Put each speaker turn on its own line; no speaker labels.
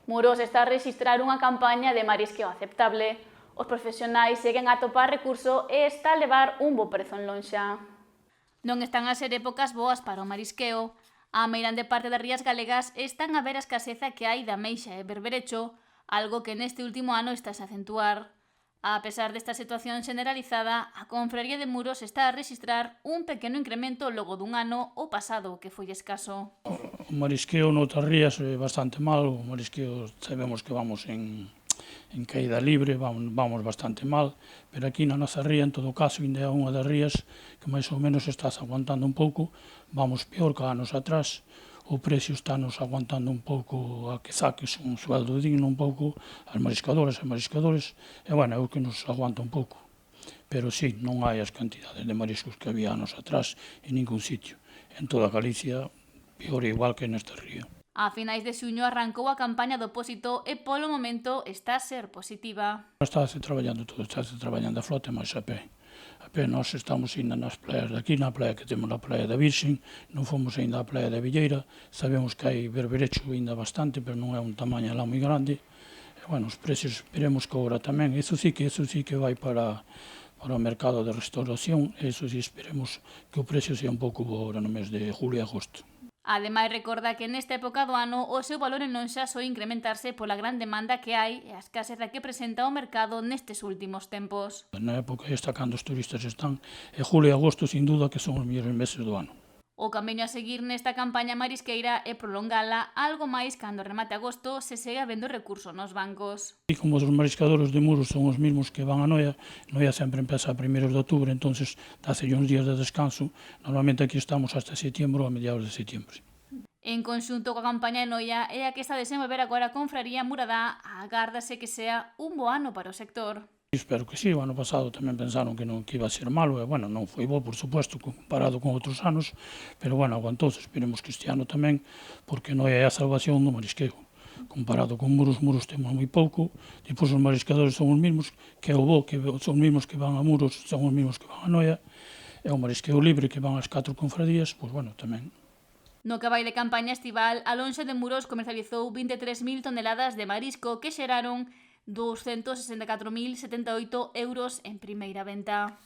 Muros está a rexistrar unha campaña de marisqueo aceptable. Os profesionais seguen a atopar recurso e está a levar un bo prezo en lonxa. Non están a ser épocas boas para o marisqueo. A meirande parte das rías galegas están a ver a escaseza que hai de ameixa e berberecho, algo que neste último ano está a acentuar. A pesar desta situación generalizada, a Confraría de Muros está a rexistrar un pequeno incremento logo dun ano o pasado que foi escaso.
O marisqueo noutras rías é bastante mal, o marisqueo sabemos que vamos en caída libre, vamos bastante mal, pero aquí na nosa ría, en todo caso, ainda é unha das rías que máis ou menos estás aguantando un pouco, vamos peor que anos atrás, o precio está nos aguantando un pouco a que saques un sueldo digno un pouco as mariscadoras e mariscadores, e bueno, é o que nos aguanta un pouco. Pero sí, non hai as cantidades de mariscos que había anos atrás en ningún sitio. En toda Galicia, peor igual que nesta ría.
A finais de xuño arrancou a campaña do Pósito e polo momento está a ser positiva.
Estáse traballando todo, estáse traballando a flota e máis a pé. A pé nós estamos ainda nas praias de aquí, na praia que temos na praia da Virxen, non fomos ainda á praia da Villeira, sabemos que hai berberecho ainda bastante, pero non é un tamaño lá moi grande. E, bueno, os precios esperemos que agora tamén, eso sí que vai para o mercado de restauración, eso sí esperemos que o precio sea un pouco bo agora no mes de julio e agosto.
Ademais, recorda que nesta época do ano o seu valor en lonxa só incrementarse pola gran demanda que hai e a escaseza que presenta o mercado nestes últimos tempos.
Na época esta, cando os turistas están, e julio e agosto, sin duda, que son os mellores meses do ano.
O camiño a seguir nesta campaña marisqueira é prolongala algo máis cando remate agosto se segue habendo recurso nos bancos.
E como os mariscadores de Muros son os mesmos que van a Noia sempre empeza a primeiros de outubro, entonces dáselle uns días de descanso. Normalmente aquí estamos hasta setembro, a mediados de setembro.
En conxunto coa campaña de Noia e a que está a desenvolver agora a Confraría Muradá, agárdase que sea un bo ano para o sector.
Espero que sí, o ano pasado tamén pensaron que iba a ser malo, e, bueno, non foi bo, por suposto, comparado con outros anos, pero, bueno, aguantouse. Esperemos que este ano tamén, porque non é a salvación do marisqueo. Comparado con Muros temos moi pouco, depois os mariscadores son os mesmos, que é o bo, que son os mesmos que van a Muros, son os mesmos que van a Noia, é o marisqueo libre que van ás 4 confradías, pois, bueno, tamén.
No que vai de campaña estival, a lonxa de Muros comercializou 23.000 toneladas de marisco que xeraron 264.078 euros en primeira venta.